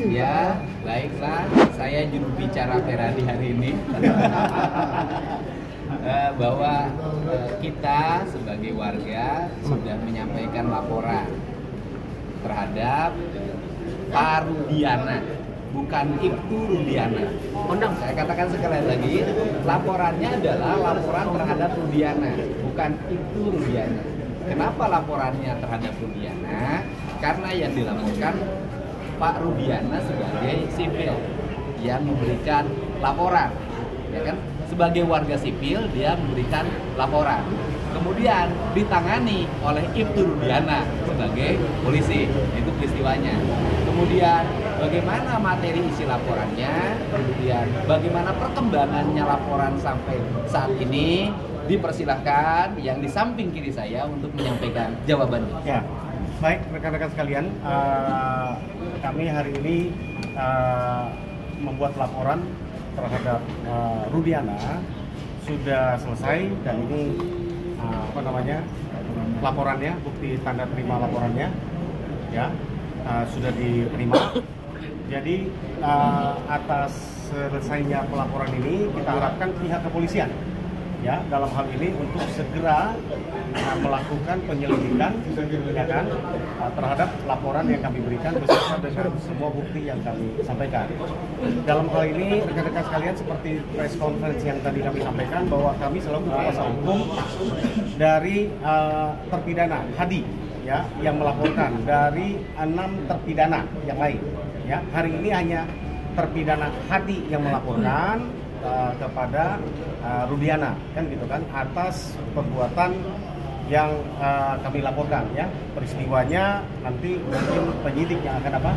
Ya, baiklah. Saya juru bicara Feradi hari ini. Bahwa kita sebagai warga sudah menyampaikan laporan terhadap Pak Rudiana, bukan Ibtu Rudiana. Saya katakan sekali lagi, laporannya adalah laporan terhadap Rudiana, bukan Ibtu Rudiana. Kenapa laporannya terhadap Rudiana? Karena yang dilaporkan Pak Rudiana sebagai sipil yang memberikan laporan, ya kan? Sebagai warga sipil dia memberikan laporan, kemudian ditangani oleh Ibtu Rudiana sebagai polisi. Itu peristiwanya. Kemudian bagaimana materi isi laporannya, kemudian bagaimana perkembangannya laporan sampai saat ini, dipersilahkan yang di samping kiri saya untuk menyampaikan jawabannya. Ya, baik rekan-rekan sekalian, kami hari ini membuat laporan terhadap Rudiana sudah selesai, dan ini laporannya, bukti tanda terima laporannya ya sudah diterima. Jadi atas selesainya pelaporan ini kita harapkan pihak kepolisian ya dalam hal ini untuk segera melakukan penyelidikan ya kan terhadap laporan yang kami berikan beserta dengan semua bukti yang kami sampaikan. Dalam hal ini rekan-rekan sekalian, seperti press conference yang tadi kami sampaikan, bahwa kami selalu kuasa hukum dari terpidana Hadi ya yang melaporkan dari 6 terpidana yang lain ya. Hari ini hanya terpidana Hadi yang melaporkan kepada Rudiana kan gitu kan atas perbuatan yang kami laporkan ya. Peristiwanya nanti mungkin penyidik yang akan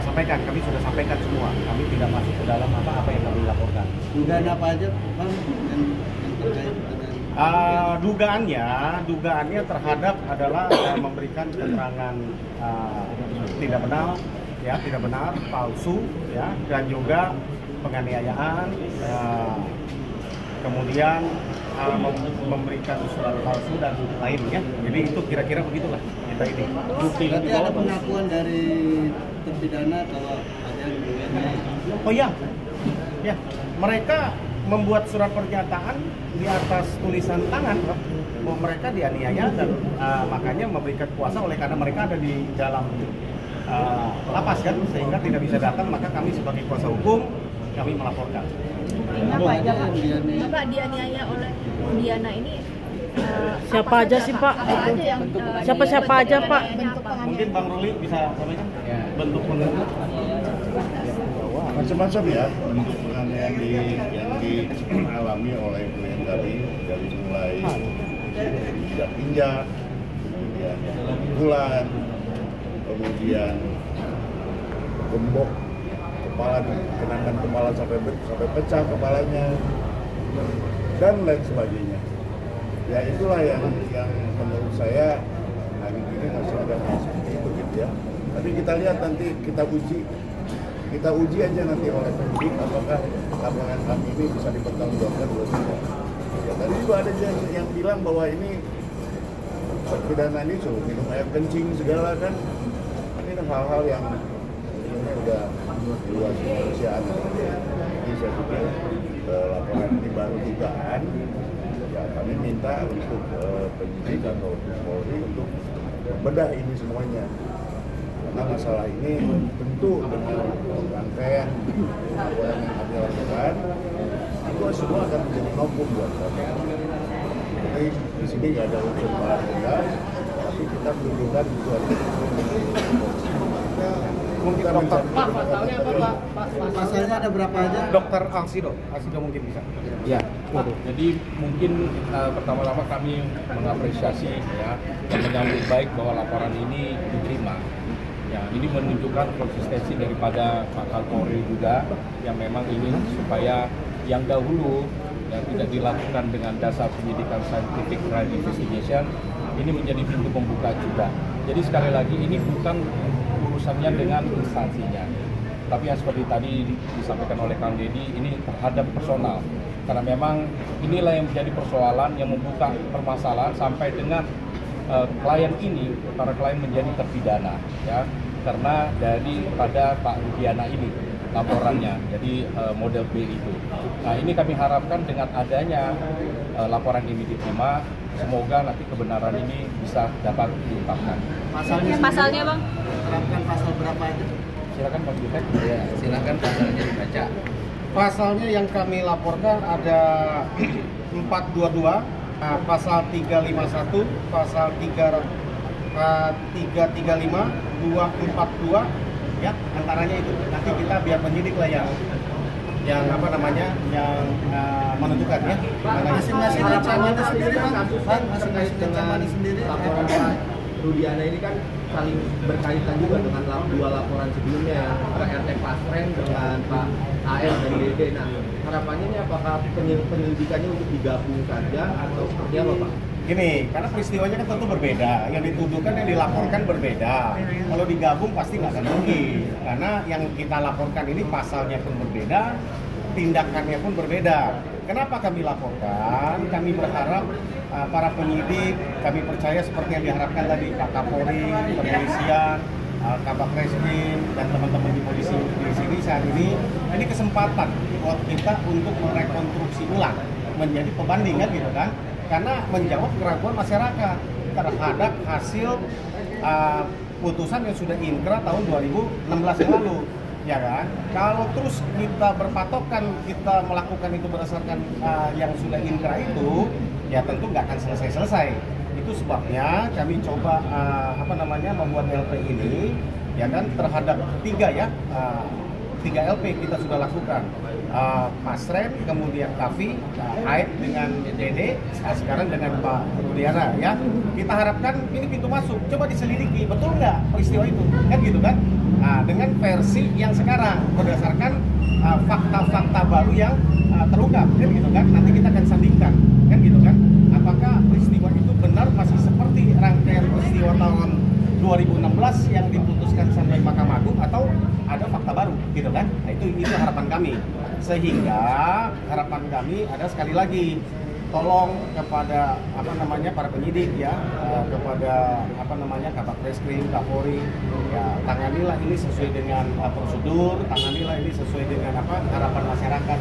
sampaikan. Kami sudah sampaikan semua, kami tidak masuk ke dalam apa yang kami laporkan. Dugaan apa aja Bang yang terkait dengan dugaannya terhadap adalah memberikan keterangan tidak benar, palsu ya, dan juga penganiayaan, kemudian memberikan surat palsu dan lainnya. Jadi itu kira-kira begitulah kita ini. Berarti ada pengakuan dari terpidana kalau ada yang Oh ya, mereka membuat surat pernyataan di atas tulisan tangan bahwa mereka dianiaya, dan makanya memberikan kuasa oleh karena mereka ada di dalam lapas kan, sehingga tidak bisa datang. Maka kami sebagai kuasa hukum kami melaporkan. Bapak dianiaya oleh Rudiana ini siapa aja sih Pak? Siapa aja Pak? Mungkin Bang Ruli bisa sampaikan bentuk penganiayaan. Macam-macam ya bentuk penganiayaan yang dialami oleh klien kami, dari mulai injak-injak, kemudian pukulan, kemudian gembok kepala, dikenakan kepala sampai pecah kepalanya, dan lain sebagainya. Ya itulah yang menurut saya hari ini masih ada seperti itu gitu ya. Tapi kita lihat nanti, kita uji aja nanti oleh penyidik apakah laporan kami ini bisa dipertanggungjawabkan atau tidak. Ya, tadi juga ada yang bilang bahwa ini terpidana ini suruh minum air kencing segala kan. Ini hal-hal yang ini udah luar kemanusiaan. Jadi saya pikir laporan ini baru dugaan. Ya kami minta untuk penyidik atau Polri untuk bedah ini semuanya. Karena masalah ini tentu dengan rangkaian laporan yang kami lakukan, itu semua akan menjadi novum buat kami. Jadi di sini nggak ada unsur balas, tapi kita menunjukkan itu ada Mungkin dokter pasalnya apa Pak? Pasalnya ada berapa aja? Dokter Alsido mungkin bisa. Ya, jadi mungkin pertama-tama kami mengapresiasi ya, menyambut baik bahwa laporan ini diterima. Ya, ini menunjukkan konsistensi daripada Pak Kapolri juga yang memang ingin supaya yang dahulu yang tidak dilakukan dengan dasar penyidikan scientific crime investigation ini menjadi pintu pembuka juga. Jadi sekali lagi ini bukan urusannya dengan instansinya, tapi yang seperti tadi disampaikan oleh Kang Deddy, ini terhadap personal. Karena memang inilah yang menjadi persoalan yang membuka permasalahan sampai dengan klien ini, para klien menjadi terpidana. Ya, karena daripada Pak Rudiana ini laporannya, jadi model B itu. Nah, ini kami harapkan dengan adanya laporan ini diterima, semoga nanti kebenaran ini bisa dapat diungkapkan. Pasalnya Bang? Terapkan pasal berapa aja? Silakan Pak Jutek. Ya, silakan pasalnya dibaca. Pasalnya yang kami laporkan ada 422, pasal 351, pasal 335, 242, ya antaranya itu. Nanti kita biar penyidik lah yang apa namanya yang menentukan ya. Masing-masing ancamannya sendiri Bang. Masing-masing ancamannya sendiri. Laporan Pak Rudiana ini kan saling berkaitan juga dengan dua laporan sebelumnya ya, Pak RT Pasren dengan Pak AR dan DD. Nah, harapannya ini apakah penyelidikannya untuk digabung saja atau seperti apa Pak? Gini, karena peristiwanya kan tentu berbeda, yang dituduhkan, yang dilaporkan berbeda. Kalau digabung pasti nggak akan mungkin, karena yang kita laporkan ini pasalnya pun berbeda, tindakannya pun berbeda. Kenapa kami laporkan? Kami berharap para penyidik, kami percaya seperti yang diharapkan tadi Pak Kapolri, kepolisian, Kabak Reskrim dan teman-teman di polisi di sini saat ini kesempatan buat kita untuk merekonstruksi ulang, menjadi pembandingan gitu kan, karena menjawab keraguan masyarakat terhadap hasil putusan yang sudah inkrah tahun 2016 yang lalu. Ya kan, kalau terus kita berpatokan kita melakukan itu berdasarkan yang sudah inkrah itu, ya tentu nggak akan selesai-selesai. Itu sebabnya kami coba membuat LP ini, ya kan, terhadap tiga LP kita sudah lakukan. Pasren, kemudian Kavi, Aib dengan Dede, sekarang dengan Pak Rudiana ya. Kita harapkan ini pintu masuk, coba diselidiki, betul nggak peristiwa itu, kan gitu kan? Nah, dengan versi yang sekarang berdasarkan fakta-fakta baru yang terungkap, kan gitu kan? Nanti kita akan sandingkan, kan gitu kan? Apakah peristiwa itu benar masih seperti rangkaian peristiwa tahun 2016 yang diputuskan sampai Mahkamah Agung atau ada fakta baru, gitu kan? Nah, itu harapan kami. Sehingga harapan kami ada sekali lagi, tolong kepada para penyidik ya, kepada Kabak Reskrim, Kapolri, ya tanganilah ini sesuai dengan prosedur, tanganilah ini sesuai dengan harapan masyarakat,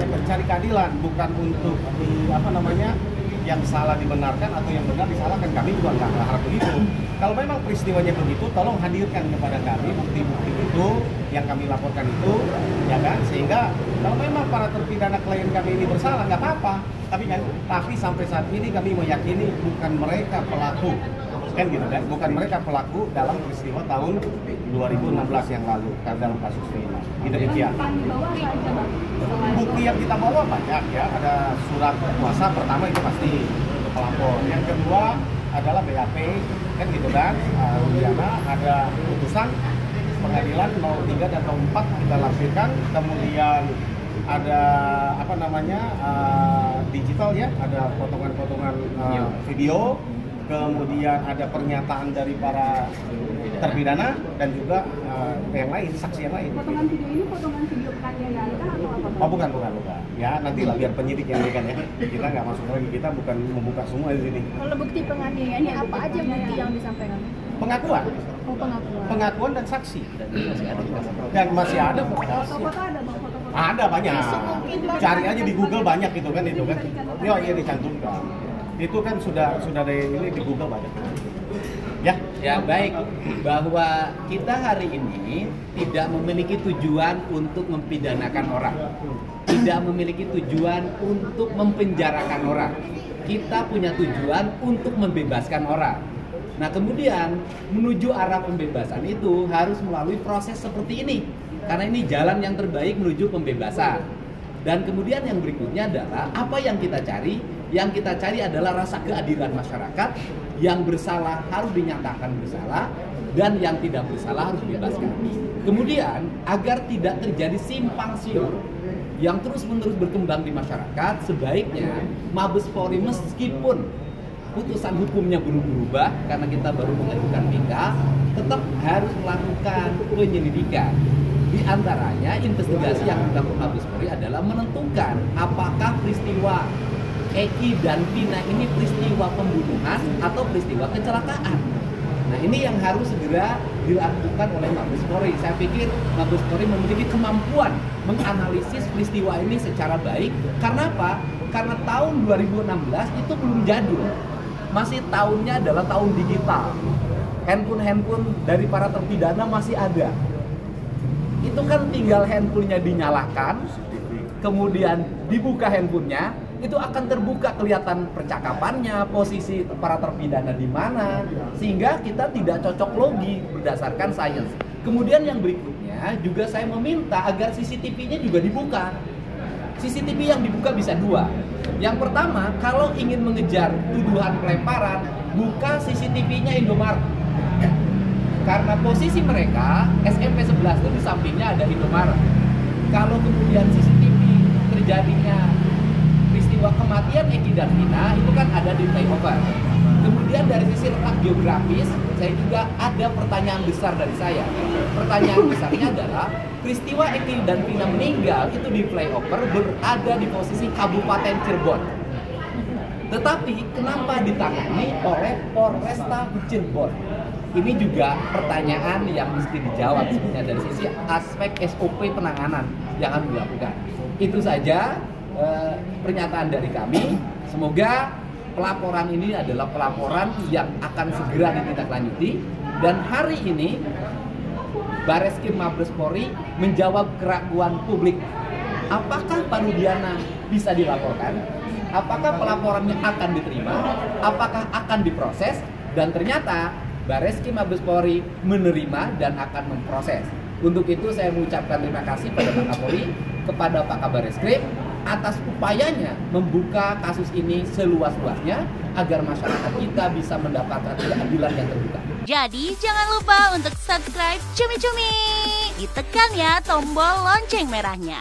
mencari keadilan, bukan untuk yang salah dibenarkan atau yang benar disalahkan. Kami juga nggak harap begitu. Kalau memang peristiwanya begitu, tolong hadirkan kepada kami bukti-bukti itu yang kami laporkan itu, ya kan? Sehingga kalau memang para terpidana klien kami ini bersalah, nggak apa-apa. Tapi sampai saat ini kami meyakini bukan mereka pelaku, kan gitu kan? Bukan mereka pelaku dalam peristiwa tahun 2016 yang lalu dalam kasus ini. Demikian. Bukti yang kita bawa banyak ya, ada surat kuasa pertama itu pasti untuk pelapor. Yang kedua adalah BAP, kan gitu kan? Rudiana, ada putusan pengadilan 03 dan 04 kita lampirkan, kemudian ada digital ya, ada potongan-potongan video, kemudian ada pernyataan dari para terpidana dan juga yang lain, saksi yang lain. Potongan video ini potongan video penganiayaan atau apa? Oh bukan. Ya nantilah biar penyidik yang berikan ya. Kita nggak masuk lagi, kita bukan membuka semua di sini. Kalau bukti penganiayaan ini apa aja bukti yang disampaikan? Pengakuan. Oh, pengakuan. Pengakuan dan saksi. Dan masih ada Foto-foto ada Bang, foto-foto. Ada banyak. Cari aja di Google banyak gitu kan itu kan. Iya dicantumkan. Itu kan sudah ada ini di Google banyak. Ya baik, bahwa kita hari ini tidak memiliki tujuan untuk mempidanakan orang, tidak memiliki tujuan untuk mempenjarakan orang. Kita punya tujuan untuk membebaskan orang. Nah kemudian menuju arah pembebasan itu harus melalui proses seperti ini, karena ini jalan yang terbaik menuju pembebasan. Dan kemudian yang berikutnya adalah apa yang kita cari? Yang kita cari adalah rasa keadilan masyarakat. Yang bersalah harus dinyatakan bersalah dan yang tidak bersalah harus dibebaskan. Kemudian agar tidak terjadi simpang siur yang terus-menerus berkembang di masyarakat, sebaiknya Mabes Polri meskipun putusan hukumnya belum berubah karena kita baru mengajukan PK, tetap harus melakukan penyelidikan. Di antaranya investigasi yang dilakukan Mabes Polri adalah menentukan apakah peristiwa Eki dan Vina ini peristiwa pembunuhan atau peristiwa kecelakaan. Nah, ini yang harus segera dilakukan oleh Mabes Polri. Saya pikir Mabes Polri memiliki kemampuan menganalisis peristiwa ini secara baik. Karena apa? Karena tahun 2016 itu belum jadul. Masih tahunnya adalah tahun digital. Handphone dari para terpidana masih ada. Itu kan tinggal handphonenya dinyalakan, kemudian dibuka handphonenya, itu akan terbuka kelihatan percakapannya, posisi para terpidana di mana, sehingga kita tidak cocok logi berdasarkan sains. Kemudian yang berikutnya juga saya meminta agar CCTV-nya juga dibuka. CCTV yang dibuka bisa dua. Yang pertama, kalau ingin mengejar tuduhan pelemparan, buka CCTV-nya Indomaret. Karena posisi mereka, SMP 11 itu di sampingnya ada Indomaret. Kalau kemudian CCTV terjadinya peristiwa kematian Eki dan Vina, itu kan ada di flyover. Kemudian dari sisi letak geografis, saya juga ada pertanyaan besar dari saya. Pertanyaan besarnya adalah, peristiwa Eki dan Vina meninggal itu di flyover berada di posisi Kabupaten Cirebon. Tetapi kenapa ditangani oleh Polresta Cirebon? Ini juga pertanyaan yang mesti dijawab sebenarnya dari sisi aspek SOP penanganan yang harus dilakukan. Itu saja pernyataan dari kami. Semoga pelaporan ini adalah pelaporan yang akan segera ditindaklanjuti, dan hari ini Bareskrim Mabes Polri menjawab keraguan publik. Apakah Pak Rudiana bisa dilaporkan? Apakah pelaporannya akan diterima? Apakah akan diproses? Dan ternyata Bareskrim Mabes Polri menerima dan akan memproses. Untuk itu saya mengucapkan terima kasih pada Pak Kapolri, kepada Pak Kabar Eskrim atas upayanya membuka kasus ini seluas-luasnya agar masyarakat kita bisa mendapatkan keadilan yang terbuka. Jadi jangan lupa untuk subscribe Cumi Cumi. Ditekan ya tombol lonceng merahnya.